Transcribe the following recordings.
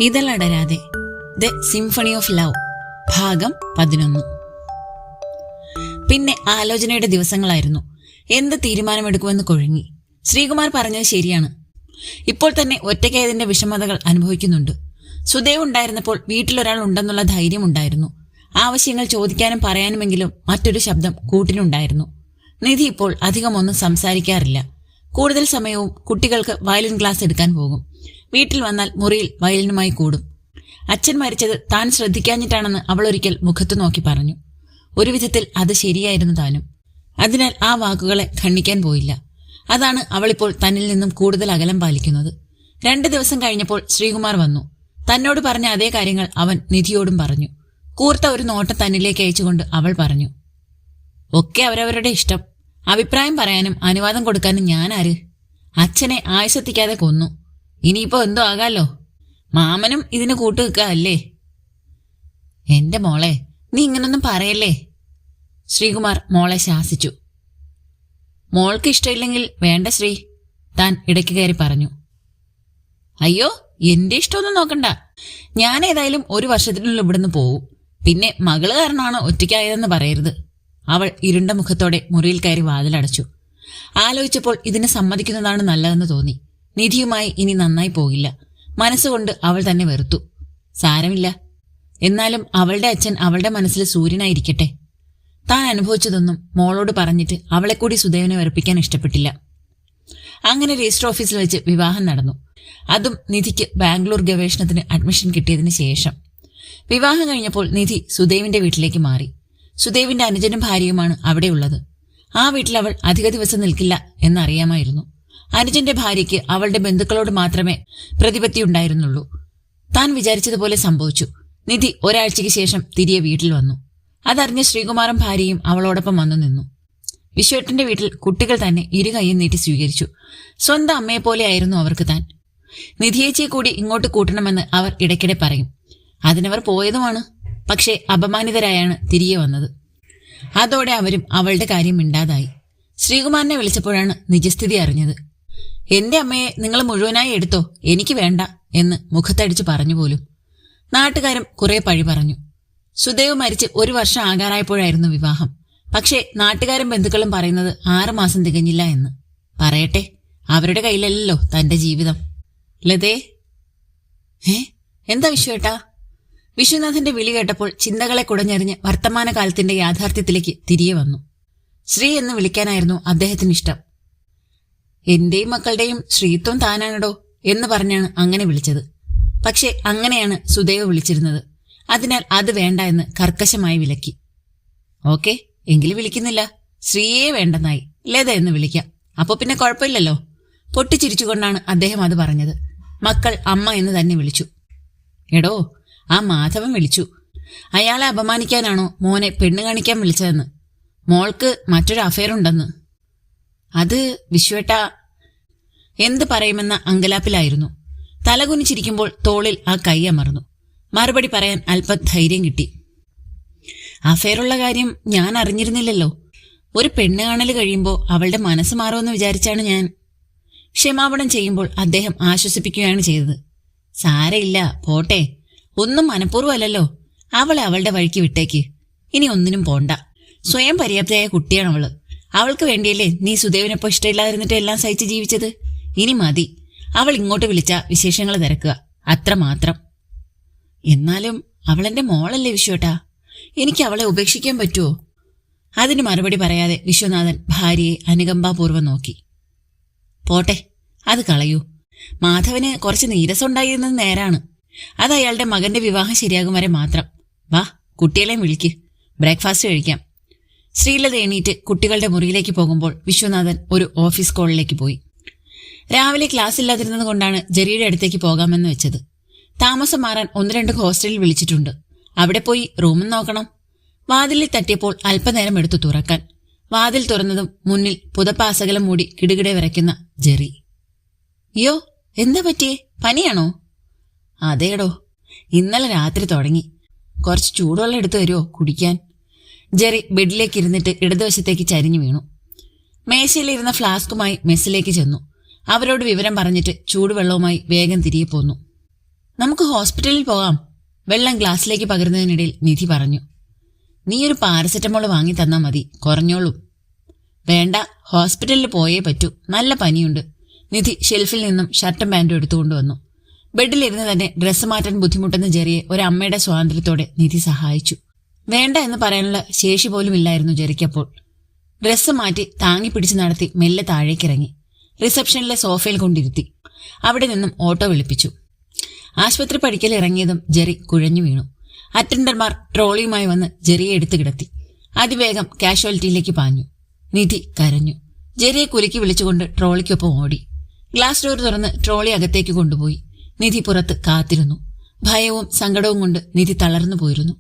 ഇതളടരാതെ the symphony of love ഭാഗം 11. പിന്നെ ആലോചനയുടെ ദിവസങ്ങളായിരുന്നു. എന്ത് തീരുമാനമെടുക്കുമെന്ന് കുഴങ്ങി. ശ്രീകുമാർ പറഞ്ഞത് ശരിയാണ്. ഇപ്പോൾ തന്നെ ഒറ്റയ്ക്കായതിന്റെ വിഷമതകൾ അനുഭവിക്കുന്നുണ്ട്. സുദേവ് ഉണ്ടായിരുന്നപ്പോൾ വീട്ടിലൊരാൾ ഉണ്ടെന്നുള്ള ധൈര്യം ഉണ്ടായിരുന്നു. ആവശ്യങ്ങൾ ചോദിക്കാനും പറയാനുമെങ്കിലും മറ്റൊരു ശബ്ദം കൂട്ടിനുണ്ടായിരുന്നു. നിധി ഇപ്പോൾ അധികമൊന്നും സംസാരിക്കാറില്ല. കൂടുതൽ സമയവും കുട്ടികൾക്ക് വയലിൻ ക്ലാസ് എടുക്കാൻ പോകും. വീട്ടിൽ വന്നാൽ മുറിയിൽ വയലിനുമായി കൂടും. അച്ഛൻ മരിച്ചത് താൻ ശ്രദ്ധിക്കാഞ്ഞിട്ടാണെന്ന് അവൾ ഒരിക്കൽ മുഖത്തു നോക്കി പറഞ്ഞു. ഒരു വിധത്തിൽ അത് ശരിയായിരുന്നു താനും. അതിനാൽ ആ വാക്കുകളെ ഖണ്ഡിക്കാൻ പോയില്ല. അതാണ് അവളിപ്പോൾ തന്നിൽ നിന്നും കൂടുതൽ അകലം പാലിക്കുന്നത്. 2 ദിവസം കഴിഞ്ഞപ്പോൾ ശ്രീകുമാർ വന്നു. തന്നോട് പറഞ്ഞ അതേ കാര്യങ്ങൾ അവൻ നിധിയോടും പറഞ്ഞു. കൂർത്ത ഒരു നോട്ടം തന്നിലേക്ക് അയച്ചുകൊണ്ട് അവൾ പറഞ്ഞു, ഒക്കെ അവരവരുടെ ഇഷ്ടം. അഭിപ്രായം പറയാനും അനുവാദം കൊടുക്കാനും ഞാനാര്? അച്ഛനെ ആയുസെത്തിക്കാതെ കൊന്നു. ഇനിയിപ്പോ എന്തോ ആകാലോ. മാമനും ഇതിന് കൂട്ടുവെക്കുക അല്ലേ? എന്റെ മോളെ, നീ ഇങ്ങനൊന്നും പറയല്ലേ. ശ്രീകുമാർ മോളെ ശാസിച്ചു. മോൾക്ക് ഇഷ്ടമില്ലെങ്കിൽ വേണ്ട ശ്രീ, താൻ ഇടയ്ക്ക് കയറി പറഞ്ഞു. അയ്യോ, എന്റെ ഇഷ്ടമൊന്നും നോക്കണ്ട. ഞാൻ ഏതായാലും 1 വർഷത്തിനുള്ളിൽ ഇവിടുന്ന് പോവും. പിന്നെ മകള് കാരണമാണ് ഒറ്റയ്ക്കായതെന്ന് പറയരുത്. അവൾ ഇരുണ്ട മുഖത്തോടെ മുറിയിൽ കയറി വാതിലടച്ചു. ആലോചിച്ചപ്പോൾ ഇതിന് സമ്മതിക്കുന്നതാണ് നല്ലതെന്ന് തോന്നി. നിധിയുമായി ഇനി നന്നായി പോകില്ല. മനസ്സുകൊണ്ട് അവൾ തന്നെ വെറുത്തു. സാരമില്ല, എന്നാലും അവളുടെ അച്ഛൻ അവളുടെ മനസ്സിൽ സൂര്യനായിരിക്കട്ടെ. താൻ അനുഭവിച്ചതൊന്നും മോളോട് പറഞ്ഞിട്ട് അവളെ കൂടി സുദേവനെ വെറുപ്പിക്കാൻ ഇഷ്ടപ്പെട്ടില്ല. അങ്ങനെ രജിസ്റ്റർ ഓഫീസിൽ വെച്ച് വിവാഹം നടന്നു. അതും നിധിക്ക് ബാംഗ്ലൂർ ഗവേഷണത്തിന് അഡ്മിഷൻ കിട്ടിയതിന് ശേഷം. വിവാഹം കഴിഞ്ഞപ്പോൾ നിധി സുദേവിന്റെ വീട്ടിലേക്ക് മാറി. സുദേവിന്റെ അനുജനും ഭാര്യയുമാണ് അവിടെയുള്ളത്. ആ വീട്ടിൽ അവൾ അധിക ദിവസം നിൽക്കില്ല എന്നറിയാമായിരുന്നു. അനുജന്റെ ഭാര്യയ്ക്ക് അവളുടെ ബന്ധുക്കളോട് മാത്രമേ പ്രതിപത്തി ഉണ്ടായിരുന്നുള്ളൂ. താൻ വിചാരിച്ചതുപോലെ സംഭവിച്ചു. നിധി ഒരാഴ്ചയ്ക്ക് ശേഷം തിരികെ വീട്ടിൽ വന്നു. അതറിഞ്ഞ ശ്രീകുമാറും ഭാര്യയും അവളോടൊപ്പം വന്നു നിന്നു. വിശ്വേട്ടന്റെ വീട്ടിൽ കുട്ടികൾ തന്നെ ഇരു കൈയും നീട്ടി സ്വീകരിച്ചു. സ്വന്തം അമ്മയെപ്പോലെയായിരുന്നു അവർക്ക് താൻ. നിധിയേച്ചിയെ കൂടി ഇങ്ങോട്ട് കൂട്ടണമെന്ന് അവർ ഇടയ്ക്കിടെ പറയും. അതിനവർ പോയതുമാണ്. പക്ഷേ അപമാനിതരായാണ് തിരികെ വന്നത്. അതോടെ അവരും അവളുടെ കാര്യം മിണ്ടാതായി. ശ്രീകുമാറിനെ വിളിച്ചപ്പോഴാണ് നിജസ്ഥിതി അറിഞ്ഞത്. എന്റെ അമ്മയെ നിങ്ങൾ മുഴുവനായി എടുത്തോ, എനിക്ക് വേണ്ട എന്ന് മുഖത്തടിച്ചു പറഞ്ഞു പോലും. നാട്ടുകാരും കുറെ പഴി പറഞ്ഞു. സുദേവ് മരിച്ച് 1 വർഷം ആകാറായപ്പോഴായിരുന്നു വിവാഹം. പക്ഷേ നാട്ടുകാരും ബന്ധുക്കളും പറയുന്നത് 6 മാസം തികഞ്ഞില്ല എന്ന്. പറയട്ടെ, അവരുടെ കയ്യിലല്ലല്ലോ തന്റെ ജീവിതം. ലതേ, എന്താ വിശ്വേട്ടാ? വിശ്വനാഥന്റെ വിളി കേട്ടപ്പോൾ ചിന്തകളെ കുടഞ്ഞെറിഞ്ഞ് വർത്തമാനകാലത്തിന്റെ യാഥാർത്ഥ്യത്തിലേക്ക് തിരികെ വന്നു. ശ്രീ എന്ന് വിളിക്കാനായിരുന്നു അദ്ദേഹത്തിന് ഇഷ്ടം. എന്റെയും മക്കളുടെയും ശ്രീത്വം താനാണടോ എന്ന് പറഞ്ഞാണ് അങ്ങനെ വിളിച്ചത്. പക്ഷെ അങ്ങനെയാണ് സുദേവ് വിളിച്ചിരുന്നത്. അതിനാൽ അത് വേണ്ട എന്ന് കർക്കശമായി വിലക്കി. ഓക്കെ, എങ്കിലും വിളിക്കുന്നില്ല. ശ്രീയെ വേണ്ടെന്നായി, ലത എന്ന് വിളിക്കാം. അപ്പൊ പിന്നെ കുഴപ്പമില്ലല്ലോ. പൊട്ടിച്ചിരിച്ചുകൊണ്ടാണ് അദ്ദേഹം അത് പറഞ്ഞത്. മക്കൾ അമ്മ എന്ന് തന്നെ വിളിച്ചു. എടോ, ആ മാധവൻ വിളിച്ചു. അയാളെ അപമാനിക്കാനാണോ മോനെ പെണ്ണ് കാണിക്കാൻ വിളിച്ചതെന്ന്. മോൾക്ക് മറ്റൊരു അഫയർ ഉണ്ടെന്ന്. അത് വിശ്വേട്ടാ എന്ത് പറയുമെന്ന അങ്കലാപ്പിലായിരുന്നു. തലകുനിച്ചിരിക്കുമ്പോൾ തോളിൽ ആ കൈ അമർന്നു. മറുപടി പറയാൻ അല്പം ധൈര്യം കിട്ടി. അഫയറുള്ള കാര്യം ഞാൻ അറിഞ്ഞിരുന്നില്ലല്ലോ. ഒരു പെണ്ണ് കാണൽ കഴിയുമ്പോൾ അവളുടെ മനസ്സ് മാറുമെന്ന് വിചാരിച്ചാണ് ഞാൻ. ക്ഷമാപണം ചെയ്യുമ്പോൾ അദ്ദേഹം ആശ്വസിപ്പിക്കുകയാണ് ചെയ്തത്. സാരയില്ല, പോട്ടെ. ഒന്നും മനഃപൂർവ്വമല്ലല്ലോ. അവളെ അവളുടെ വഴിക്ക് വിട്ടേക്ക്. ഇനി ഒന്നിനും പോണ്ട. സ്വയം പര്യാപ്തയായ കുട്ടിയാണവള്. അവൾക്ക് വേണ്ടിയല്ലേ നീ സുദേവിനൊപ്പം ഇഷ്ടമില്ലാതിരുന്നിട്ട് എല്ലാം സഹിച്ച് ജീവിച്ചത്. ഇനി മതി. അവൾ ഇങ്ങോട്ട് വിളിച്ച വിശേഷങ്ങൾ തിരക്കുക, അത്രമാത്രം. എന്നാലും അവളെന്റെ മോളല്ലേ വിശ്വേട്ടാ. എനിക്ക് അവളെ ഉപേക്ഷിക്കാൻ പറ്റുമോ? അതിന് മറുപടി പറയാതെ വിശ്വനാഥൻ ഭാര്യയെ അനുകമ്പാപൂർവ്വം നോക്കി. പോട്ടെ, അത് കളയൂ. മാധവന് കുറച്ച് നീരസം ഉണ്ടായിരുന്നത് നേരാണ്. അത് അയാളുടെ മകന്റെ വിവാഹം ശരിയാകും വരെ മാത്രം. വാ, കുട്ടികളെയും വിളിക്ക്, ബ്രേക്ക്ഫാസ്റ്റ് കഴിക്കാം. ശ്രീലത എണീറ്റ് കുട്ടികളുടെ മുറിയിലേക്ക് പോകുമ്പോൾ വിശ്വനാഥൻ ഒരു ഓഫീസ് കോളിലേക്ക് പോയി. രാവിലെ ക്ലാസ് ഇല്ലാതിരുന്നത് കൊണ്ടാണ് ജെറിയുടെ അടുത്തേക്ക് പോകാമെന്ന് വെച്ചത്. താമസം മാറാൻ 1-2 ഹോസ്റ്റലിൽ വിളിച്ചിട്ടുണ്ട്. അവിടെ പോയി റൂമും നോക്കണം. വാതിലിൽ തട്ടിയപ്പോൾ അല്പനേരം എടുത്തു തുറക്കാൻ. വാതിൽ തുറന്നതും മുന്നിൽ പുതപ്പാസകലം മൂടി കിടുകിടെ വിറയ്ക്കുന്ന ജെറി. യോ, എന്താ പറ്റിയേ? പനിയാണോ? അതേടോ, ഇന്നലെ രാത്രി തുടങ്ങി. കുറച്ച് ചൂടുവെള്ളം എടുത്തു തരുമോ കുടിക്കാൻ? ജെറി ബെഡിലേക്ക് ഇരുന്നിട്ട് ഇടതുവശത്തേക്ക് ചരിഞ്ഞു വീണു. മേശയിലിരുന്ന ഫ്ലാസ്കുമായി മെസ്സിലേക്ക് ചെന്നു. അവരോട് വിവരം പറഞ്ഞിട്ട് ചൂടുവെള്ളവുമായി വേഗം തിരികെ പോന്നു. നമുക്ക് ഹോസ്പിറ്റലിൽ പോകാം, വെള്ളം ഗ്ലാസ്സിലേക്ക് പകരുന്നതിനിടയിൽ നിധി പറഞ്ഞു. നീ ഒരു പാരസെറ്റമോൾ വാങ്ങി തന്നാ മതി, കുറഞ്ഞോളും. വേണ്ട, ഹോസ്പിറ്റലിൽ പോയേ പറ്റൂ, നല്ല പനിയുണ്ട്. നിധി ഷെൽഫിൽ നിന്നും ഷർട്ടും പാൻറ്റും എടുത്തുകൊണ്ടുവന്നു. ബെഡിലിരുന്ന് തന്നെ ഡ്രസ്സ് മാറ്റാൻ ബുദ്ധിമുട്ടുന്ന ജെറിയെ ഒരമ്മയുടെ സ്വാതന്ത്ര്യത്തോടെ നിധി സഹായിച്ചു. വേണ്ട എന്ന് പറയാനുള്ള ശേഷി പോലും ഇല്ലായിരുന്നു ജെറിക്കപ്പോൾ. ഡ്രസ്സ് മാറ്റി താങ്ങി പിടിച്ച് നടത്തി മെല്ലെ താഴേക്കിറങ്ങി. റിസപ്ഷനിലെ സോഫയിൽ കൊണ്ടിരുത്തി. അവിടെ നിന്നും ഓട്ടോ വിളിപ്പിച്ചു. ആശുപത്രി പടിക്കൽ ഇറങ്ങിയതും ജെറി കുഴഞ്ഞു വീണു. അറ്റൻഡർമാർ ട്രോളിയുമായി വന്ന് ജെറിയെ എടുത്തു കിടത്തി. അതിവേഗം കാഷ്വാലിറ്റിയിലേക്ക് പാഞ്ഞു. നിധി കരഞ്ഞു. ജെറിയെ കുലുക്കി വിളിച്ചുകൊണ്ട് ട്രോളിക്കൊപ്പം ഓടി. ഗ്ലാസ് ഡോർ തുറന്ന് ട്രോളി അകത്തേക്ക് കൊണ്ടുപോയി. നിധി പുറത്ത് കാത്തിരുന്നു. ഭയവും സങ്കടവും കൊണ്ട് നിധി തളർന്നു പോയിരുന്നു.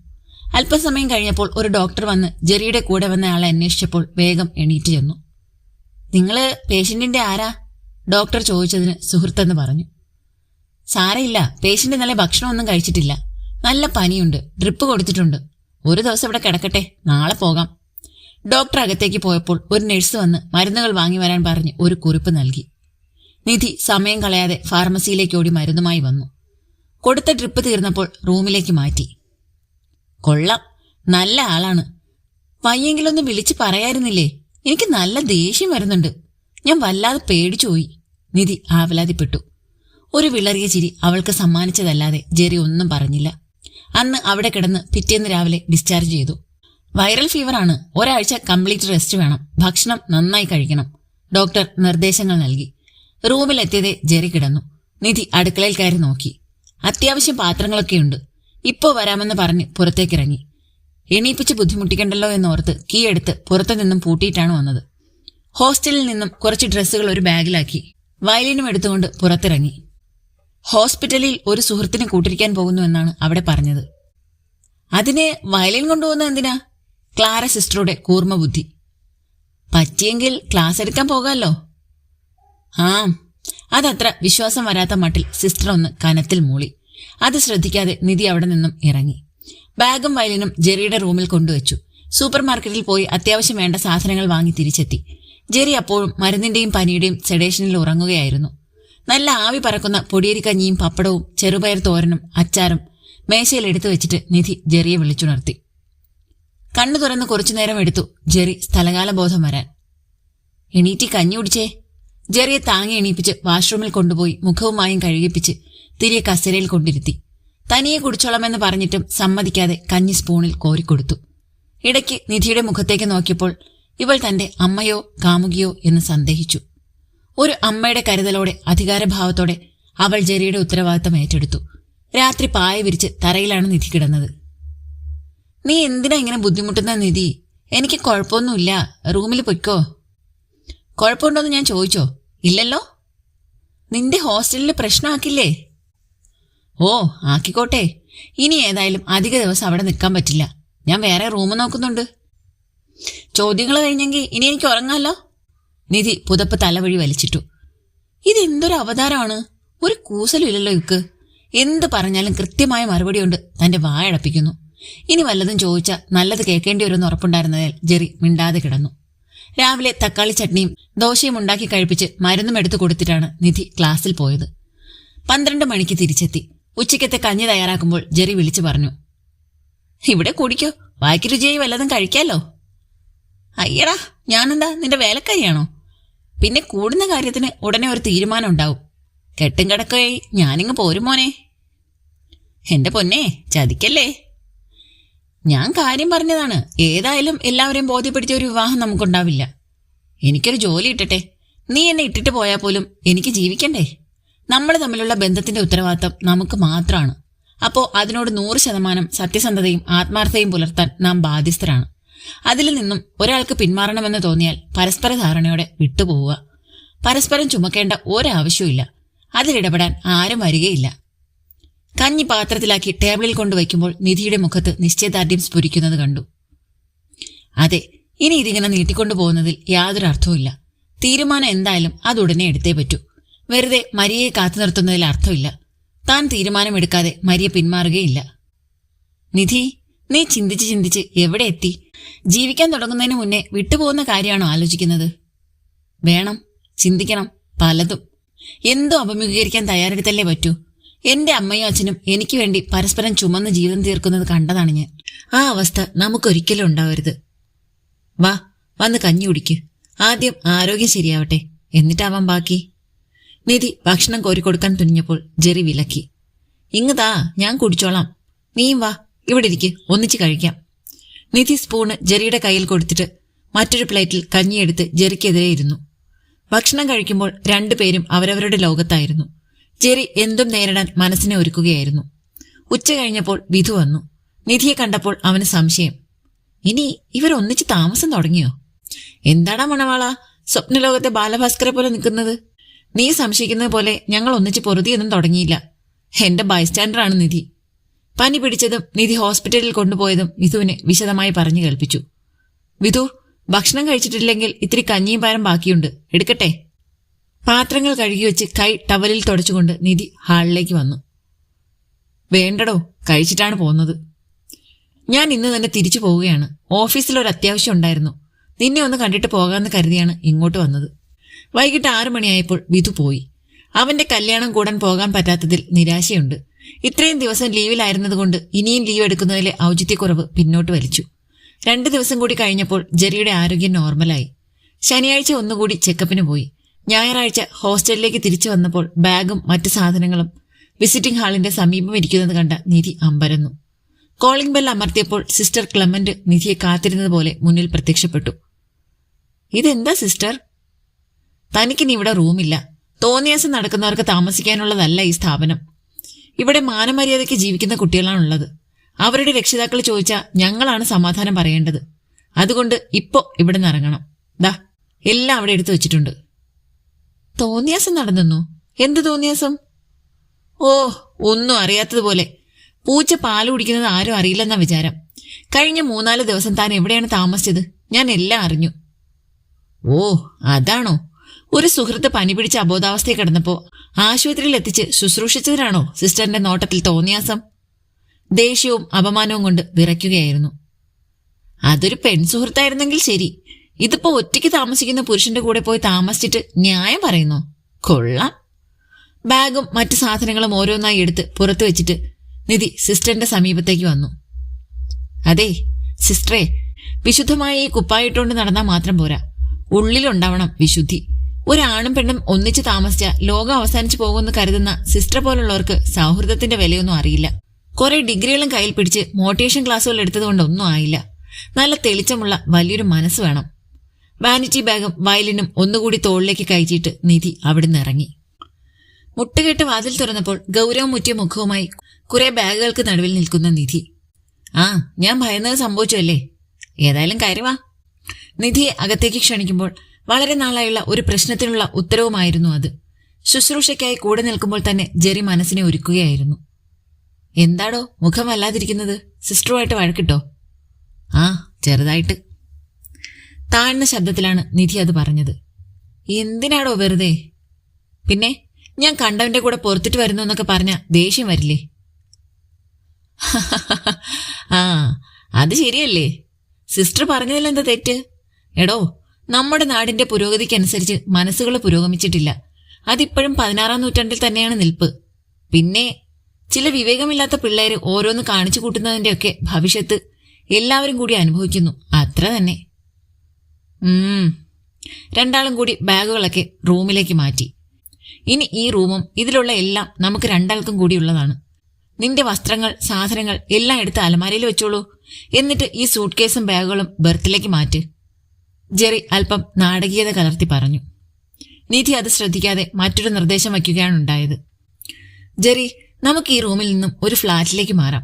അല്പസമയം കഴിഞ്ഞപ്പോൾ ഒരു ഡോക്ടർ വന്ന് ജെറിയുടെ കൂടെ വന്ന ആളെ അന്വേഷിച്ചപ്പോൾ വേഗം എണീറ്റ് ചെന്നു. നിങ്ങള് പേഷ്യന്റിന്റെ ആരാ? ഡോക്ടർ ചോദിച്ചതിന് സുഹൃത്തെന്ന് പറഞ്ഞു. സാരയില്ല, പേഷ്യന്റ് ഇന്നലെ ഭക്ഷണമൊന്നും കഴിച്ചിട്ടില്ല. നല്ല പനിയുണ്ട്, ഡ്രിപ്പ് കൊടുത്തിട്ടുണ്ട്. ഒരു ദിവസം ഇവിടെ കിടക്കട്ടെ, നാളെ പോകാം. ഡോക്ടർ അകത്തേക്ക് പോയപ്പോൾ ഒരു നഴ്സ് വന്ന് മരുന്നുകൾ വാങ്ങി വരാൻ പറഞ്ഞ് ഒരു കുറിപ്പ് നൽകി. നിധി സമയം കളയാതെ ഫാർമസിയിലേക്ക് ഓടി മരുന്നുമായി വന്നു. കൊടുത്ത ഡ്രിപ്പ് തീർന്നപ്പോൾ റൂമിലേക്ക് മാറ്റി. കൊള്ളാം, നല്ല ആളാണ്. വയ്യെങ്കിലൊന്ന് വിളിച്ച് പറയായിരുന്നില്ലേ? എനിക്ക് നല്ല ദേഷ്യം വരുന്നുണ്ട്. ഞാൻ വല്ലാതെ പേടിച്ചുപോയി. നിധി ആവലാതിപ്പെട്ടു. ഒരു വിളറിയ ചിരി അവൾക്ക് സമ്മാനിച്ചതല്ലാതെ ജെറി ഒന്നും പറഞ്ഞില്ല. അന്ന് അവിടെ കിടന്ന് പിറ്റേന്ന് രാവിലെ ഡിസ്ചാർജ് ചെയ്തു. വൈറൽ ഫീവറാണ്, ഒരാഴ്ച കംപ്ലീറ്റ് റെസ്റ്റ് വേണം, ഭക്ഷണം നന്നായി കഴിക്കണം. ഡോക്ടർ നിർദ്ദേശങ്ങൾ നൽകി. റൂമിലെത്തിയതേ ജെറി കിടന്നു. നിധി അടുക്കളയിൽ കയറി നോക്കി. അത്യാവശ്യം പാത്രങ്ങളൊക്കെയുണ്ട്. ഇപ്പോ വരാമെന്ന് പറഞ്ഞ് പുറത്തേക്കിറങ്ങി. എണീപ്പിച്ച് ബുദ്ധിമുട്ടിക്കണ്ടല്ലോ എന്നോർത്ത് കീ എടുത്ത് പുറത്തു നിന്നും പൂട്ടിയിട്ടാണ് വന്നത്. ഹോസ്റ്റലിൽ നിന്നും കുറച്ച് ഡ്രസ്സുകൾ ഒരു ബാഗിലാക്കി വയലിനും എടുത്തുകൊണ്ട് പുറത്തിറങ്ങി. ഹോസ്പിറ്റലിൽ ഒരു സുഹൃത്തിനെ കൂട്ടിരിക്കാൻ പോകുന്നു എന്നാണ് അവിടെ പറഞ്ഞത്. അതിന് വയലിൻ കൊണ്ടുപോകുന്നത് എന്തിനാ? ക്ലാര സിസ്റ്ററുടെ കൂർമ്മ ബുദ്ധി. പറ്റിയെങ്കിൽ ക്ലാസ് എടുക്കാൻ പോകാമല്ലോ. ആ, അതത്ര വിശ്വാസം വരാത്ത മട്ടിൽ സിസ്റ്റർ ഒന്ന് കനത്തിൽ മൂളി. അത് ശ്രദ്ധിക്കാതെ നിധി അവിടെ നിന്നും ഇറങ്ങി. ബാഗും വയലിനും ജെറിയുടെ റൂമിൽ കൊണ്ടുവച്ചു. സൂപ്പർ മാർക്കറ്റിൽ പോയി അത്യാവശ്യം വേണ്ട സാധനങ്ങൾ വാങ്ങി തിരിച്ചെത്തി. ജെറി അപ്പോഴും മരുന്നിന്റെയും പനിയുടെയും സെഡേഷനിൽ ഉറങ്ങുകയായിരുന്നു. നല്ല ആവി പറക്കുന്ന പൊടിയരിക്കഞ്ഞിയും പപ്പടവും ചെറുപയർ തോരനും അച്ചാറും മേശയിൽ എടുത്തു വെച്ചിട്ട് നിധി ജെറിയെ വിളിച്ചുണർത്തി. കണ്ണു തുറന്ന് കുറച്ചുനേരം എടുത്തു ജെറി സ്ഥലകാല ബോധം വരാൻ. എണീറ്റി കഞ്ഞി കുടിച്ചേ. ജെറിയെ താങ്ങി എണീപ്പിച്ച് വാഷ്റൂമിൽ കൊണ്ടുപോയി മുഖവുമായും കഴുകിപ്പിച്ച് തിരികെ കസേരയിൽ കൊണ്ടിരുത്തി. തനിയെ കുടിച്ചോളാമെന്ന് പറഞ്ഞിട്ടും സമ്മതിക്കാതെ കഞ്ഞി സ്പൂണിൽ കോരിക്കൊടുത്തു. ഇടയ്ക്ക് നിധിയുടെ മുഖത്തേക്ക് നോക്കിയപ്പോൾ ഇവൾ തന്റെ അമ്മയോ കാമുകിയോ എന്ന് സന്ദേഹിച്ചു. ഒരു അമ്മയുടെ കരുതലോടെ അധികാരഭാവത്തോടെ അവൾ ജെറിയുടെ ഉത്തരവാദിത്തം ഏറ്റെടുത്തു. രാത്രി പായ വിരിച്ച് തറയിലാണ് നിധി കിടന്നത്. നീ എന്തിനാ ഇങ്ങനെ ബുദ്ധിമുട്ടുന്ന നിധി? എനിക്ക് കുഴപ്പമൊന്നുമില്ല, റൂമിൽ പൊയ്ക്കോ. കുഴപ്പമുണ്ടോന്ന് ഞാൻ ചോദിച്ചോ? ഇല്ലല്ലോ. നിന്റെ ഹോസ്റ്റലിൽ പ്രശ്നമാക്കില്ലേ? ഓ, ആക്കിക്കോട്ടെ. ഇനി ഏതായാലും അധിക ദിവസം അവിടെ നിൽക്കാൻ പറ്റില്ല. ഞാൻ വേറെ റൂം നോക്കുന്നുണ്ട്. ചോദ്യങ്ങൾ കഴിഞ്ഞെങ്കിൽ ഇനി എനിക്ക് ഉറങ്ങാമല്ലോ. നിധി പുതപ്പ് തലവഴി വലിച്ചിട്ടു. ഇതെന്തൊരു അവതാരമാണ്! ഒരു കൂസലുമില്ലല്ലോ ഇവക്ക്. എന്ത് പറഞ്ഞാലും കൃത്യമായ മറുപടി കൊണ്ട് തന്റെ വായടപ്പിക്കുന്നു. ഇനി വല്ലതും ചോദിച്ചാൽ നല്ലത് കേൾക്കേണ്ടി വരുമെന്ന് ഉറപ്പുണ്ടായിരുന്നതിൽ ജെറി മിണ്ടാതെ കിടന്നു. രാവിലെ തക്കാളി ചട്നിയും ദോശയും ഉണ്ടാക്കി കഴിപ്പിച്ച് മരുന്നും എടുത്തു കൊടുത്തിട്ടാണ് നിധി ക്ലാസ്സിൽ പോയത്. 12 മണിക്ക് തിരിച്ചെത്തി. ഉച്ചയ്ക്കത്തെ കഞ്ഞി തയ്യാറാക്കുമ്പോൾ ജെറി വിളിച്ചു പറഞ്ഞു, ഇവിടെ കുടിക്കോ, വായ്ക്ക് രുചിയായി വല്ലതും കഴിക്കാലോ. അയ്യടാ, ഞാനെന്താ നിന്റെ വേലക്കാരിയാണോ? പിന്നെ കൂടുന്ന കാര്യത്തിന് ഉടനെ ഒരു തീരുമാനം ഉണ്ടാവും. കെട്ടും കിടക്കോയി ഞാനിങ്ങ് പോരും മോനെ. എന്റെ പൊന്നെ, ചതിക്കല്ലേ. ഞാൻ കാര്യം പറഞ്ഞതാണ്. ഏതായാലും എല്ലാവരെയും ബോധ്യപ്പെടുത്തിയ ഒരു വിവാഹം നമുക്കുണ്ടാവില്ല. എനിക്കൊരു ജോലി ഇട്ടട്ടെ. നീ എന്നെ ഇട്ടിട്ട് പോയാൽ പോലും എനിക്ക് ജീവിക്കണ്ടേ? നമ്മൾ തമ്മിലുള്ള ബന്ധത്തിന്റെ ഉത്തരവാദിത്തം നമുക്ക് മാത്രമാണ്. അപ്പോ അതിനോട് 100% സത്യസന്ധതയും ആത്മാർത്ഥതയും പുലർത്താൻ നാം ബാധ്യസ്ഥരാണ്. അതിൽ നിന്നും ഒരാൾക്ക് പിന്മാറണമെന്ന് തോന്നിയാൽ പരസ്പര ധാരണയോടെ വിട്ടുപോവുക. പരസ്പരം ചുമക്കേണ്ട ഒരാവശ്യവുമില്ല. അതിലിടപെടാൻ ആരും വരികയില്ല. കഞ്ഞി പാത്രത്തിലാക്കി ടേബിളിൽ കൊണ്ടുവയ്ക്കുമ്പോൾ നിധിയുടെ മുഖത്ത് നിശ്ചയദാർഢ്യം സ്ഫുരിക്കുന്നത് കണ്ടു. അതെ, ഇനി ഇതിങ്ങനെ നീട്ടിക്കൊണ്ടു പോകുന്നതിൽ യാതൊരു അർത്ഥവുമില്ല. തീരുമാനം എന്തായാലും അതുടനെ എടുത്തേ പറ്റൂ. വെറുതെ മരിയയെ കാത്തു നിർത്തുന്നതിൽ അർത്ഥമില്ല. താൻ തീരുമാനമെടുക്കാതെ മരിയ പിന്മാറുകയില്ല. നിധി, നീ ചിന്തിച്ച് ചിന്തിച്ച് എവിടെ എത്തി? ജീവിക്കാൻ തുടങ്ങുന്നതിന് മുന്നേ വിട്ടുപോകുന്ന കാര്യമാണോ ആലോചിക്കുന്നത്? വേണം, ചിന്തിക്കണം, പലതും. എന്തോ അഭിമുഖീകരിക്കാൻ തയ്യാറെടുത്തല്ലേ പറ്റൂ. എന്റെ അമ്മയും അച്ഛനും എനിക്ക് വേണ്ടി പരസ്പരം ചുമന്ന് ജീവിതം തീർക്കുന്നത് കണ്ടതാണ് ഞാൻ. ആ അവസ്ഥ നമുക്കൊരിക്കലും ഉണ്ടാവരുത്. വാ, വന്ന് കഞ്ഞി കുടിക്ക്. ആദ്യം ആരോഗ്യം ശരിയാവട്ടെ, എന്നിട്ടാവാം ബാക്കി. നിധി ഭക്ഷണം കോരിക്കൊടുക്കാൻ തുനിഞ്ഞപ്പോൾ ജെറി വിലക്കി. ഇങ്ങതാ, ഞാൻ കുടിച്ചോളാം. നീയും വാ, ഇവിടെ ഇരിക്ക്, ഒന്നിച്ച് കഴിക്കാം. നിധി സ്പൂണ് ജെറിയുടെ കയ്യിൽ കൊടുത്തിട്ട് മറ്റൊരു പ്ലേറ്റിൽ കഞ്ഞിയെടുത്ത് ജെറിക്കെതിരെ ഇരുന്നു. ഭക്ഷണം കഴിക്കുമ്പോൾ രണ്ടുപേരും അവരവരുടെ ലോകത്തായിരുന്നു. ജെറി എന്തും നേരിടാൻ മനസ്സിനെ ഒരുക്കുകയായിരുന്നു. ഉച്ച കഴിഞ്ഞപ്പോൾ വിധു വന്നു. നിധിയെ കണ്ടപ്പോൾ അവന് സംശയം. ഇനി ഇവരൊന്നിച്ച് താമസം തുടങ്ങിയോ? എന്താടാ മണവാള, സ്വപ്നലോകത്തെ ബാലഭാസ്കരെ പോലെ നിൽക്കുന്നത്? നീ സംശയിക്കുന്നത് പോലെ ഞങ്ങൾ ഒന്നിച്ച് പൊറുതിയൊന്നും തുടങ്ങിയില്ല. എന്റെ ബൈസ്റ്റാൻഡറാണ് നിധി. പനി പിടിച്ചതും നിധി ഹോസ്പിറ്റലിൽ കൊണ്ടുപോയതും വിധുവിന് വിശദമായി പറഞ്ഞു കേൾപ്പിച്ചു. വിധു, ഭക്ഷണം കഴിച്ചിട്ടില്ലെങ്കിൽ ഇത്തിരി കഞ്ഞിയും പയറും ബാക്കിയുണ്ട്, എടുക്കട്ടെ? പാത്രങ്ങൾ കഴുകിവെച്ച് കൈ ടവലിൽ തുടച്ചുകൊണ്ട് നിധി ഹാളിലേക്ക് വന്നു. വേണ്ടടോ, കഴിച്ചിട്ടാണ് പോകുന്നത്. ഞാൻ ഇന്ന് തന്നെ തിരിച്ചു പോവുകയാണ്. ഓഫീസിൽ ഒരു അത്യാവശ്യം ഉണ്ടായിരുന്നു. നിന്നെ ഒന്ന് കണ്ടിട്ട് പോകാമെന്ന് കരുതിയാണ് ഇങ്ങോട്ട് വന്നത്. വൈകിട്ട് 6 മണിയായപ്പോൾ വിധു പോയി. അവന്റെ കല്യാണം കൂടാൻ പോകാൻ പറ്റാത്തതിൽ നിരാശയുണ്ട്. ഇത്രയും ദിവസം ലീവിലായിരുന്നതുകൊണ്ട് ഇനിയും ലീവ് എടുക്കുന്നതിലെ ഔചിത്യക്കുറവ് പിന്നോട്ട് വലിച്ചു. 2 ദിവസം കൂടി കഴിഞ്ഞപ്പോൾ ജെറിയുടെ ആരോഗ്യം നോർമലായി. ശനിയാഴ്ച ഒന്നുകൂടി ചെക്കപ്പിന് പോയി. ഞായറാഴ്ച ഹോസ്റ്റലിലേക്ക് തിരിച്ചു വന്നപ്പോൾ ബാഗും മറ്റ് സാധനങ്ങളും വിസിറ്റിംഗ് ഹാളിന്റെ സമീപം ഇരിക്കുന്നത് കണ്ട നിധി അമ്പരന്നു. കോളിംഗ് ബെൽ അമർത്തിയപ്പോൾ സിസ്റ്റർ ക്ലെമന്റ് നിധിയെ കാത്തിരുന്നത് പോലെ മുന്നിൽ പ്രത്യക്ഷപ്പെട്ടു. ഇതെന്താ സിസ്റ്റർ? തനിക്കിനി ഇവിടെ റൂമില്ല. തോന്നിയാസം നടക്കുന്നവർക്ക് താമസിക്കാനുള്ളതല്ല ഈ സ്ഥാപനം. ഇവിടെ മാനമര്യാദയ്ക്ക് ജീവിക്കുന്ന കുട്ടികളാണുള്ളത്. അവരുടെ രക്ഷിതാക്കൾ ചോദിച്ചാൽ ഞങ്ങളാണ് സമാധാനം പറയേണ്ടത്. അതുകൊണ്ട് ഇപ്പോ ഇവിടെ നിന്ന് ഇറങ്ങണം. ദാ, എല്ലാം അവിടെ എടുത്തു വെച്ചിട്ടുണ്ട്. തോന്നിയാസം നടന്നു? എന്ത് തോന്നിയാസം? ഓ, ഒന്നും അറിയാത്തതുപോലെ. പൂച്ച പാല് കുടിക്കുന്നത് ആരും അറിയില്ലെന്ന വിചാരം. കഴിഞ്ഞ 3-4 ദിവസം താൻ എവിടെയാണ് താമസിച്ചത്? ഞാൻ എല്ലാം അറിഞ്ഞു. ഓ, അതാണോ? ഒരു സുഹൃത്ത് പനി പിടിച്ച അബോധാവസ്ഥയിൽ കിടന്നപ്പോ ആശുപത്രിയിൽ എത്തിച്ച് ശുശ്രൂഷിച്ചതിനാണോ സിസ്റ്ററിന്റെ നോട്ടത്തിൽ തോന്നിയാസം? ദേഷ്യവും അപമാനവും കൊണ്ട് വിറയ്ക്കുകയായിരുന്നു. അതൊരു പെൺസുഹൃത്തായിരുന്നെങ്കിൽ ശരി. ഇതിപ്പോ ഒറ്റയ്ക്ക് താമസിക്കുന്ന പുരുഷന്റെ കൂടെ പോയി താമസിച്ചിട്ട് ന്യായം പറയുന്നോ? കൊള്ളാം. ബാഗും മറ്റു സാധനങ്ങളും ഓരോന്നായി എടുത്ത് പുറത്തു വെച്ചിട്ട് നിധി സിസ്റ്ററിന്റെ സമീപത്തേക്ക് വന്നു. അതെ സിസ്റ്ററെ, വിശുദ്ധമായ ഈ കുപ്പായിട്ടോണ്ട് നടന്നാൽ മാത്രം പോരാ, ഉള്ളിലുണ്ടാവണം വിശുദ്ധി. ഒരാണും പെണ്ണും ഒന്നിച്ച് താമസിച്ച ലോകം അവസാനിച്ചു പോകുമെന്ന് കരുതുന്ന സിസ്റ്റർ പോലുള്ളവർക്ക് സൗഹൃദത്തിന്റെ വിലയൊന്നും അറിയില്ല. കുറെ ഡിഗ്രികളും കയ്യിൽ പിടിച്ച് മോട്ടിവേഷൻ ക്ലാസ്സുകൾ എടുത്തതുകൊണ്ടൊന്നും ആയില്ല. നല്ല തെളിച്ചമുള്ള വലിയൊരു മനസ്സ് വേണം. വാനിറ്റി ബാഗും വയലിനും ഒന്നുകൂടി തോളിലേക്ക് കയറ്റിയിട്ട് നിധി അവിടുന്ന് ഇറങ്ങി. മുട്ടുകെട്ട് വാതിൽ തുറന്നപ്പോൾ ഗൗരവം മുറ്റിയ മുഖവുമായി കുറെ ബാഗുകൾക്ക് നടുവിൽ നിൽക്കുന്ന നിധി. ആ, ഞാൻ ഭയന്നത് സംഭവിച്ചു അല്ലേ? ഏതായാലും കയറിവാ. നിധിയെ അകത്തേക്ക് ക്ഷണിക്കുമ്പോൾ വളരെ നാളായുള്ള ഒരു പ്രശ്നത്തിനുള്ള ഉത്തരവുമായിരുന്നു അത്. ശുശ്രൂഷയ്ക്കായി കൂടെ നിൽക്കുമ്പോൾ തന്നെ ജെറി മനസ്സിനെ ഒരുക്കുകയായിരുന്നു. എന്താടോ മുഖം വല്ലാതിരിക്കുന്നത്? സിസ്റ്ററുമായിട്ട് വഴക്കിട്ടോ? ആ, ചെറുതായിട്ട്. താഴ്ന്ന ശബ്ദത്തിലാണ് നിധി അത് പറഞ്ഞത്. എന്തിനാടോ വെറുതെ? പിന്നെ ഞാൻ കണ്ടവന്റെ കൂടെ പുറത്തിട്ട് വരുന്നു എന്നൊക്കെ പറഞ്ഞ ദേഷ്യം വരില്ലേ? ആ, അത് ശരിയല്ലേ. സിസ്റ്റർ പറഞ്ഞതിലെന്താ തെറ്റ്? എടോ, നമ്മുടെ നാടിന്റെ പുരോഗതിക്കനുസരിച്ച് മനസ്സുകൾ പുരോഗമിച്ചിട്ടില്ല. അതിപ്പോഴും 16-ാം നൂറ്റാണ്ടിൽ തന്നെയാണ് നിൽപ്പ്. പിന്നെ ചില വിവേകമില്ലാത്ത പിള്ളേര് ഓരോന്ന് കാണിച്ചു കൂട്ടുന്നതിന്റെയൊക്കെ ഭവിഷ്യത്ത് എല്ലാവരും കൂടി അനുഭവിക്കുന്നു, അത്ര തന്നെ. രണ്ടാളും കൂടി ബാഗുകളൊക്കെ റൂമിലേക്ക് മാറ്റി. ഇനി ഈ റൂമും ഇതിലുള്ള എല്ലാം നമുക്ക് രണ്ടാൾക്കും കൂടിയുള്ളതാണ്. നിന്റെ വസ്ത്രങ്ങൾ, സാധനങ്ങൾ എല്ലാം എടുത്ത് അലമാരയിൽ വെച്ചോളൂ. എന്നിട്ട് ഈ സൂട്ട് കേസും ബാഗുകളും ബെർത്തിലേക്ക് മാറ്റ്. ജെറി അല്പം നാടകീയത കലർത്തി പറഞ്ഞു. നിധി അത് ശ്രദ്ധിക്കാതെ മറ്റൊരു നിർദ്ദേശം വയ്ക്കുകയാണ് ഉണ്ടായത്. ജെറി, നമുക്ക് ഈ റൂമിൽ നിന്നും ഒരു ഫ്ളാറ്റിലേക്ക് മാറാം.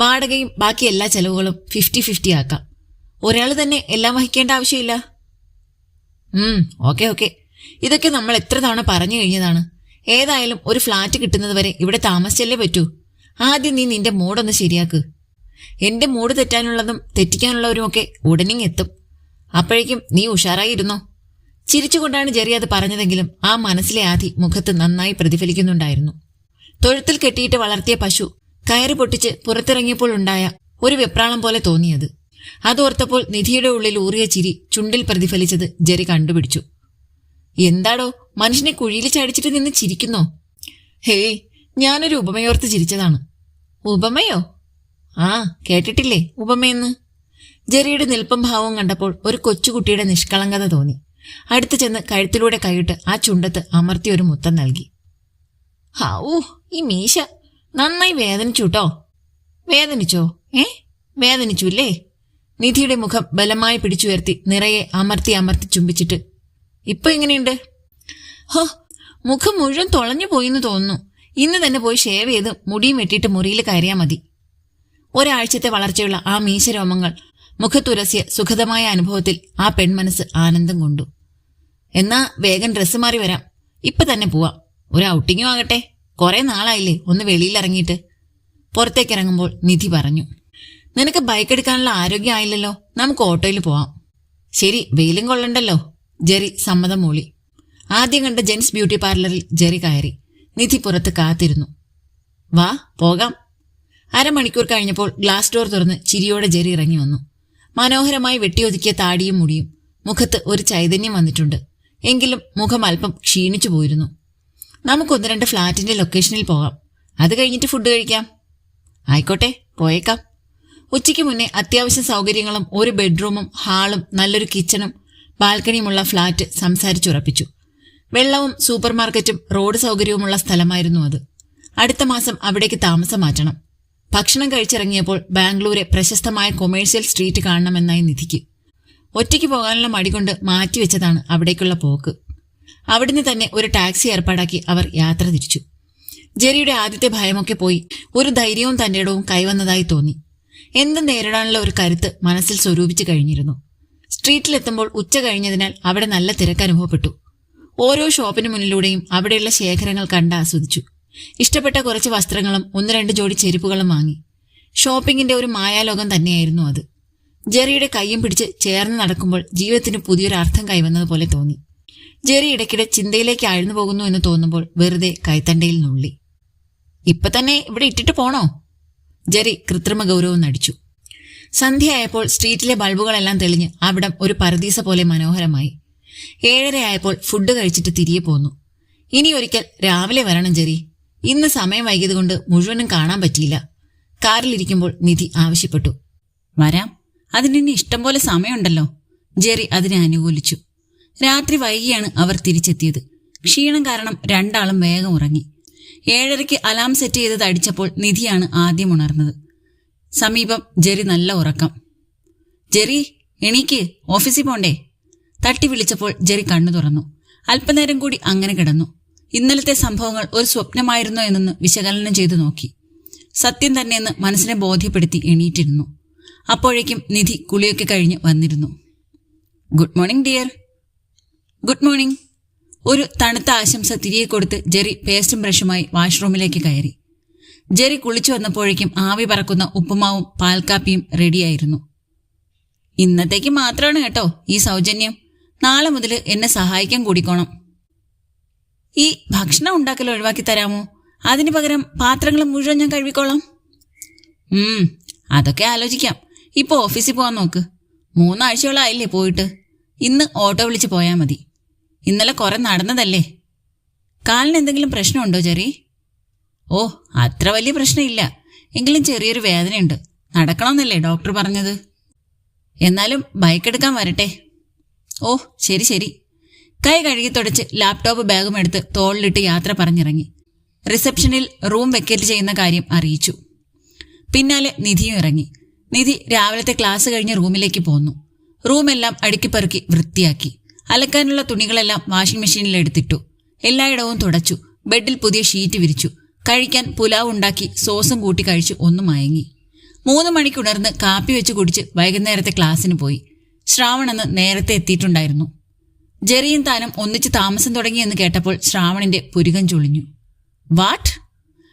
വാടകയും ബാക്കി എല്ലാ ചെലവുകളും 50-50 ആക്കാം. ഒരാൾ തന്നെ എല്ലാം വഹിക്കേണ്ട ആവശ്യമില്ല. ഓക്കെ. ഇതൊക്കെ നമ്മൾ എത്ര തവണ പറഞ്ഞു കഴിഞ്ഞതാണ്. ഏതായാലും ഒരു ഫ്ളാറ്റ് കിട്ടുന്നത് വരെ ഇവിടെ താമസിച്ചല്ലേ പറ്റൂ. ആദ്യം നീ നിന്റെ മൂഡൊന്ന് ശരിയാക്ക്. എന്റെ മൂഡ് തെറ്റാനുള്ളതും തെറ്റിക്കാനുള്ളവരും ഒക്കെ ഉടനെ എത്തും. അപ്പോഴേക്കും നീ ഉഷാറായിരുന്നോ? ചിരിച്ചുകൊണ്ടാണ് ജെറി അത് പറഞ്ഞതെങ്കിലും ആ മനസ്സിലെ ആധി മുഖത്ത് നന്നായി പ്രതിഫലിക്കുന്നുണ്ടായിരുന്നു. തൊഴുത്തിൽ കെട്ടിയിട്ട് വളർത്തിയ പശു കയറി പൊട്ടിച്ച് പുറത്തിറങ്ങിയപ്പോൾ ഉണ്ടായ ഒരു വെപ്രാളം പോലെ തോന്നിയത്. അതോർത്തപ്പോൾ നിധിയുടെ ഉള്ളിൽ ഊറിയ ചിരി ചുണ്ടിൽ പ്രതിഫലിച്ചത് ജെറി കണ്ടുപിടിച്ചു. എന്താടോ, മനുഷ്യനെ കുഴിയിൽ ചടിച്ചിട്ട് നിന്ന് ചിരിക്കുന്നോ? ഹേയ്, ഞാനൊരു ഉപമയോർത്ത് ചിരിച്ചതാണ്. ഉപമയോ? ആ, കേട്ടിട്ടില്ലേ ഉപമയെന്ന്? ജെറിയുടെ നിൽപ്പം ഭാവവും കണ്ടപ്പോൾ ഒരു കൊച്ചുകുട്ടിയുടെ നിഷ്കളങ്കത തോന്നി. അടുത്തു ചെന്ന് കഴുത്തിലൂടെ കൈയിട്ട് ആ ചുണ്ടത്ത് അമർത്തി ഒരു മുത്തം നൽകി. ഹാവൂ, ഈ മീശ നന്നായി വേദനിച്ചുട്ടോ. വേദനിച്ചോ? വേദനിച്ചുല്ലേ? നിധിയുടെ മുഖം ബലമായി പിടിച്ചുയർത്തി നിറയെ അമർത്തി അമർത്തി ചുംബിച്ചിട്ട്, ഇപ്പൊ എങ്ങനെയുണ്ട്? ഹോ, മുഖം മുഴുവൻ തുളഞ്ഞു പോയിന്ന് തോന്നുന്നു. ഇന്ന് തന്നെ പോയി ഷേവ് ചെയ്ത് മുടിയും വെട്ടിയിട്ട് മുറിയിൽ കയറിയാൽ മതി. ഒരാഴ്ചത്തെ വളർച്ചയുള്ള ആ മീശരോമങ്ങൾ മുഖത്തുരസിയ സുഖദമായ അനുഭവത്തിൽ ആ പെൺമനസ്സ് ആനന്ദം കൊണ്ടു. എന്നാ വേഗം ഡ്രസ്സ് മാറി വരാം, ഇപ്പൊ തന്നെ പോവാം. ഒരു ഔട്ടിങ്ങും ആകട്ടെ, കുറെ നാളായില്ലേ ഒന്ന് വെളിയിലിറങ്ങിയിട്ട്. പുറത്തേക്കിറങ്ങുമ്പോൾ നിധി പറഞ്ഞു, നിനക്ക് ബൈക്ക് എടുക്കാനുള്ള ആരോഗ്യം ആയില്ലല്ലോ, നമുക്ക് ഓട്ടോയിൽ പോവാം. ശരി, വെയിലും കൊള്ളണ്ടല്ലോ. ജെറി സമ്മതം മൂളി. ആദ്യം കണ്ട ജെൻസ് ബ്യൂട്ടി പാർലറിൽ ജെറി കയറി. നിധി പുറത്ത് കാത്തിരുന്നു. വാ പോകാം. അരമണിക്കൂർ കഴിഞ്ഞപ്പോൾ ഗ്ലാസ് ഡോർ തുറന്ന് ചിരിയോടെ ജെറി ഇറങ്ങി വന്നു. മനോഹരമായി വെട്ടിയൊതുക്കിയ താടിയും മുടിയും. മുഖത്ത് ഒരു ചൈതന്യം വന്നിട്ടുണ്ട്. എങ്കിലും മുഖം അല്പം ക്ഷീണിച്ചു പോയിരുന്നു. നമുക്കൊന്ന് രണ്ട് ഫ്ലാറ്റിന്റെ ലൊക്കേഷനിൽ പോകാം, അത് കഴിഞ്ഞിട്ട് ഫുഡ് കഴിക്കാം. ആയിക്കോട്ടെ, പോയേക്കാം. ഉച്ചയ്ക്ക് മുന്നേ അത്യാവശ്യം സൗകര്യങ്ങളും ഒരു ബെഡ്റൂമും ഹാളും നല്ലൊരു കിച്ചണും ബാൽക്കണിയുമുള്ള ഫ്ളാറ്റ് സംസാരിച്ചുറപ്പിച്ചു. വെള്ളവും സൂപ്പർ മാർക്കറ്റും റോഡ് സൗകര്യവുമുള്ള സ്ഥലമായിരുന്നു അത്. അടുത്ത മാസം അവിടേക്ക് താമസം മാറ്റണം. ഭക്ഷണം കഴിച്ചിറങ്ങിയപ്പോൾ ബാംഗ്ലൂരെ പ്രശസ്തമായ കൊമേഴ്സ്യൽ സ്ട്രീറ്റ് കാണണമെന്നായി നിധിക്ക്. ഒറ്റയ്ക്ക് പോകാനുള്ള മടി കൊണ്ട് മാറ്റിവെച്ചതാണ് അവിടേക്കുള്ള പോക്ക്. അവിടുന്ന് തന്നെ ഒരു ടാക്സി ഏർപ്പാടാക്കി അവർ യാത്ര തിരിച്ചു. ജെറിയുടെ ആദ്യത്തെ ഭയമൊക്കെ പോയി ഒരു ധൈര്യവും തന്റെ ഇടവും കൈവന്നതായി തോന്നി. എന്തും നേരിടാനുള്ള ഒരു കരുത്ത് മനസ്സിൽ സ്വരൂപിച്ചു കഴിഞ്ഞിരുന്നു. സ്ട്രീറ്റിലെത്തുമ്പോൾ ഉച്ച കഴിഞ്ഞതിനാൽ അവിടെ നല്ല തിരക്ക് അനുഭവപ്പെട്ടു. ഓരോ ഷോപ്പിന് മുന്നിലൂടെയും അവിടെയുള്ള ശേഖരങ്ങൾ കണ്ട് ആസ്വദിച്ചു. ഇഷ്ടപ്പെട്ട കുറച്ച് വസ്ത്രങ്ങളും ഒന്ന് രണ്ട് ജോഡി ചെരുപ്പുകളും വാങ്ങി. ഷോപ്പിങ്ങിന്റെ ഒരു മായാലോകം തന്നെയായിരുന്നു അത്. ജെറിയുടെ കൈയും പിടിച്ച് ചേർന്ന് നടക്കുമ്പോൾ ജീവിതത്തിന് പുതിയൊരു അർത്ഥം കൈവന്നതുപോലെ തോന്നി. ജെറി ഇടയ്ക്കിടെ ചിന്തയിലേക്ക് ആഴ്ന്നു പോകുന്നു എന്ന് തോന്നുമ്പോൾ വെറുതെ കൈത്തണ്ടയിൽ നുള്ളി. ഇപ്പൊ തന്നെ ഇവിടെ ഇട്ടിട്ട് പോണോ? ജെറി കൃത്രിമ ഗൗരവം നടിച്ചു. സന്ധ്യയായപ്പോൾ സ്ട്രീറ്റിലെ ബൾബുകളെല്ലാം തെളിഞ്ഞ് അവിടം ഒരു പരദീസ പോലെ മനോഹരമായി. 7:30 ആയപ്പോൾ ഫുഡ് കഴിച്ചിട്ട് തിരികെ പോന്നു. ഇനി ഒരിക്കൽ രാവിലെ വരണം ജെറി. ഇന്ന് സമയം വൈകിയതുകൊണ്ട് മുഴുവനും കാണാൻ പറ്റിയില്ല. കാറിലിരിക്കുമ്പോൾ നിധി ആവശ്യപ്പെട്ടു. വരാം, അതിനിനി ഇഷ്ടം പോലെ സമയമുണ്ടല്ലോ. ജെറി അതിനെ അനുകൂലിച്ചു. രാത്രി വൈകിയാണ് അവർ തിരിച്ചെത്തിയത്. ക്ഷീണം കാരണം രണ്ടാളും വേഗം ഉറങ്ങി. 7:30 അലാം സെറ്റ് ചെയ്തത് അടിച്ചപ്പോൾ നിധിയാണ് ആദ്യം ഉണർന്നത്. സമീപം ജെറി നല്ല ഉറക്കം. ജെറി എണീക്ക്, ഓഫീസിൽ പോണ്ടേ? തട്ടി വിളിച്ചപ്പോൾ ജെറി കണ്ണു തുറന്നു. അല്പനേരം കൂടി അങ്ങനെ കിടന്നു. ഇന്നലത്തെ സംഭവങ്ങൾ ഒരു സ്വപ്നമായിരുന്നോ എന്നൊന്ന് വിശകലനം ചെയ്തു നോക്കി. സത്യം തന്നെയെന്ന് മനസ്സിനെ ബോധ്യപ്പെടുത്തി എണീറ്റിരുന്നു. അപ്പോഴേക്കും നിധി കുളിയൊക്കെ കഴിഞ്ഞ് വന്നിരുന്നു. Good morning dear. Good morning. ഒരു തണുത്ത ആശംസ തിരികെ കൊടുത്ത് ജെറി പേസ്റ്റും ബ്രഷുമായി വാഷ്റൂമിലേക്ക് കയറി. ജെറി കുളിച്ചു വന്നപ്പോഴേക്കും ആവി പറക്കുന്ന ഉപ്പുമാവും പാൽക്കാപ്പിയും റെഡിയായിരുന്നു. ഇന്നത്തേക്ക് മാത്രമാണ് കേട്ടോ ഈ സൗജന്യം. നാളെ മുതൽ എന്നെ സഹായിക്കാൻ കൂടിക്കോണം. ഈ ഭക്ഷണം ഉണ്ടാക്കൽ ഒഴിവാക്കി തരാമോ? അതിന് പകരം പാത്രങ്ങൾ മുഴുവൻ ഞാൻ കഴുകിക്കോളാം. അതൊക്കെ ആലോചിക്കാം. ഇപ്പൊ ഓഫീസിൽ പോകാൻ നോക്ക്. 3 ആഴ്ചയോളായില്ലേ പോയിട്ട്. ഇന്ന് ഓട്ടോ വിളിച്ച് പോയാൽ മതി. ഇന്നലെ കുറെ നടന്നതല്ലേ. കാലിന് എന്തെങ്കിലും പ്രശ്നമുണ്ടോ ജെറി? ഓ, അത്ര വലിയ പ്രശ്നമില്ല. എങ്കിലും ചെറിയൊരു വേദനയുണ്ട്. നടക്കണമെന്നല്ലേ ഡോക്ടർ പറഞ്ഞത്. എന്നാലും ബൈക്ക് എടുക്കാൻ വരട്ടെ. ഓ ശരി ശരി. കൈ കഴുകി തുടച്ച് ലാപ്ടോപ്പ് ബാഗും എടുത്ത് തോളിലിട്ട് യാത്ര പറഞ്ഞിറങ്ങി. റിസപ്ഷനിൽ റൂം വെക്കേറ്റ് ചെയ്യുന്ന കാര്യം അറിയിച്ചു. പിന്നാലെ നിധിയും ഇറങ്ങി. നിധി രാവിലത്തെ ക്ലാസ് കഴിഞ്ഞ് റൂമിലേക്ക് പോന്നു. റൂമെല്ലാം അടുക്കിപ്പെറുക്കി വൃത്തിയാക്കി. അലക്കാനുള്ള തുണികളെല്ലാം വാഷിംഗ് മെഷീനിൽ എടുത്തിട്ടു. എല്ലായിടവും തുടച്ചു. ബെഡിൽ പുതിയ ഷീറ്റ് വിരിച്ചു. കഴിക്കാൻ പുലാവ് ഉണ്ടാക്കി സോസും കൂട്ടി കഴിച്ച് ഒന്ന് മയങ്ങി. 3 മണിക്കുണർന്ന് കാപ്പി വെച്ച് കുടിച്ച് വൈകുന്നേരത്തെ ക്ലാസ്സിന് പോയി. ശ്രാവണെന്ന് നേരത്തെ എത്തിയിട്ടുണ്ടായിരുന്നു. ജെറിയും താനും ഒന്നിച്ച് താമസം തുടങ്ങിയെന്ന് കേട്ടപ്പോൾ ശ്രാവണിന്റെ പുരികം ചുളിഞ്ഞു. വാട്ട്?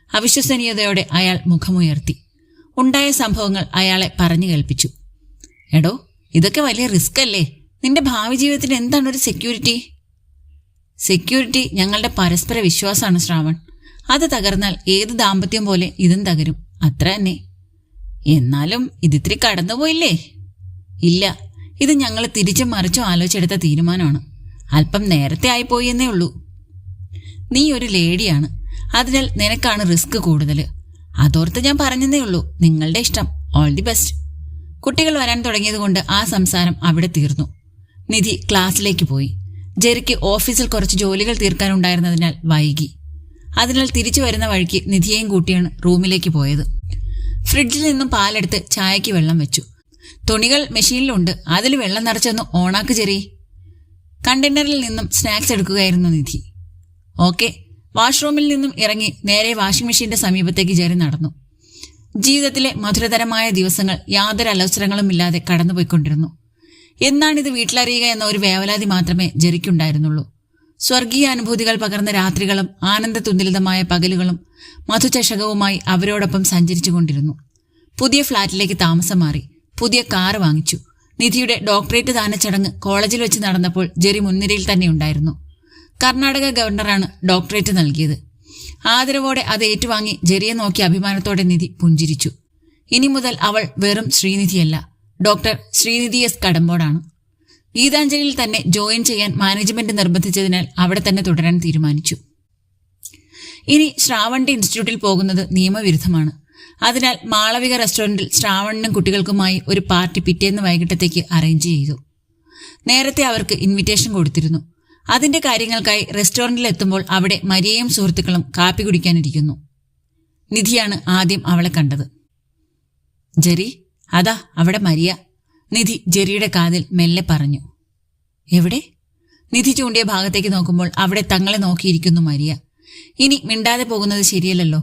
അവിശ്വസനീയതയോടെ അയാൾ മുഖമുയർത്തി. ഉണ്ടായ സംഭവങ്ങൾ അയാളെ പറഞ്ഞു കേൾപ്പിച്ചു. എടോ, ഇതൊക്കെ വലിയ റിസ്ക് അല്ലേ? നിന്റെ ഭാവി ജീവിതത്തിന് എന്താണ് ഒരു സെക്യൂരിറ്റി? സെക്യൂരിറ്റി ഞങ്ങളുടെ പരസ്പര വിശ്വാസമാണ് ശ്രാവൺ. അത് തകർന്നാൽ ഏത് ദാമ്പത്യം പോലെ ഇതും തകരും, അത്ര തന്നെ. എന്നാലും ഇതിത്തിരി കടന്നുപോയില്ലേ? ഇല്ല, ഇത് ഞങ്ങൾ തിരിച്ചും മറിച്ചും ആലോചിച്ചെടുത്ത തീരുമാനമാണ്. അല്പം നേരത്തെ ആയിപ്പോയി എന്നേ ഉള്ളൂ. നീ ഒരു ലേഡിയാണ്. അതിനാൽ നിനക്കാണ് റിസ്ക് കൂടുതൽ. അതോർത്ത് ഞാൻ പറഞ്ഞതേ ഉള്ളൂ. നിങ്ങളുടെ ഇഷ്ടം. All the best. കുട്ടികൾ വരാൻ തുടങ്ങിയതുകൊണ്ട് ആ സംസാരം അവിടെ തീർന്നു. നിധി ക്ലാസ്സിലേക്ക് പോയി. ജെറിക്ക് ഓഫീസിൽ കുറച്ച് ജോലികൾ തീർക്കാനുണ്ടായിരുന്നതിനാൽ വൈകി. അതിനാൽ തിരിച്ചു വരുന്ന വഴിക്ക് നിധിയെയും കൂട്ടിയാണ് റൂമിലേക്ക് പോയത്. ഫ്രിഡ്ജിൽ നിന്നും പാലെടുത്ത് ചായയ്ക്ക് വെള്ളം വെച്ചു. തുണികൾ മെഷീനിലുണ്ട്, അതിൽ വെള്ളം നിറച്ചൊന്ന് ഓണാക്ക് ജെറി. കണ്ടെയ്നറിൽ നിന്നും സ്നാക്സ് എടുക്കുകയായിരുന്നു നിധി. ഓക്കെ. വാഷ്റൂമിൽ നിന്നും ഇറങ്ങി നേരെ വാഷിംഗ് മെഷീന്റെ സമീപത്തേക്ക് ജെറി നടന്നു. ജീവിതത്തിലെ മധുരതരമായ ദിവസങ്ങൾ യാതൊരു അലോസരങ്ങളുമില്ലാതെ കടന്നുപോയിക്കൊണ്ടിരുന്നു. എന്നാണിത് വീട്ടിലറിയുക എന്ന ഒരു വേവലാതി മാത്രമേ ജെറിക്കുണ്ടായിരുന്നുള്ളൂ. സ്വർഗീയ അനുഭൂതികൾ പകർന്ന രാത്രികളും ആനന്ദതുന്ദിലിതമായ പകലുകളും മധുചഷകവുമായി അവരോടൊപ്പം സഞ്ചരിച്ചുകൊണ്ടിരുന്നു. പുതിയ ഫ്ളാറ്റിലേക്ക് താമസം മാറി. പുതിയ കാറ് വാങ്ങിച്ചു. നിധിയുടെ ഡോക്ടറേറ്റ് ദാന ചടങ്ങ് കോളേജിൽ വെച്ച് നടന്നപ്പോൾ ജെറി മുൻനിരയിൽ തന്നെ ഉണ്ടായിരുന്നു. കർണാടക ഗവർണറാണ് ഡോക്ടറേറ്റ് നൽകിയത്. ആദരവോടെ അത് ഏറ്റുവാങ്ങി ജെറിയെ നോക്കി അഭിമാനത്തോടെ നിധി പുഞ്ചിരിച്ചു. ഇനി മുതൽ അവൾ വെറും ശ്രീനിധിയല്ല, ഡോക്ടർ ശ്രീനിധി എസ് കടമ്പോടാണ്. ഗീതാഞ്ജലിയിൽ തന്നെ ജോയിൻ ചെയ്യാൻ മാനേജ്മെന്റ് നിർബന്ധിച്ചതിനാൽ അവിടെ തന്നെ തുടരാൻ തീരുമാനിച്ചു. ഇനി ശ്രാവണിന്റെ ഇൻസ്റ്റിറ്റ്യൂട്ടിൽ പോകുന്നത് നിയമവിരുദ്ധമാണ്. അതിനാൽ മാളവിക റെസ്റ്റോറന്റിൽ ശ്രാവണിനും കുട്ടികൾക്കുമായി ഒരു പാർട്ടി പിറ്റേന്ന് വൈകിട്ടത്തേക്ക് അറേഞ്ച് ചെയ്തു. നേരത്തെ അവർക്ക് ഇൻവിറ്റേഷൻ കൊടുത്തിരുന്നു. അതിന്റെ കാര്യങ്ങൾക്കായി റെസ്റ്റോറന്റിൽ എത്തുമ്പോൾ അവിടെ മരിയയും സുഹൃത്തുക്കളും കാപ്പി കുടിക്കാനിരിക്കുന്നു. നിധിയാണ് ആദ്യം അവളെ കണ്ടത്. ജെറി, അതാ അവിടെ മരിയ. നിധി ജെറിയുടെ കാതിൽ മെല്ലെ പറഞ്ഞു. എവിടെ? നിധി ചൂണ്ടിയ ഭാഗത്തേക്ക് നോക്കുമ്പോൾ അവിടെ തങ്ങളെ നോക്കിയിരിക്കുന്നു മരിയ. ഇനി മിണ്ടാതെ പോകുന്നത് ശരിയല്ലല്ലോ.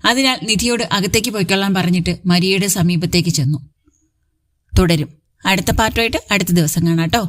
അതിനാൽ നിധിയോട് അകത്തേക്ക് പോയിക്കൊള്ളാൻ പറഞ്ഞിട്ട് മരിയയുടെ സമീപത്തേക്ക് ചെന്നു. തുടരും. അടുത്ത പാർട്ടുമായിട്ട് അടുത്ത ദിവസം കാണാട്ടോ.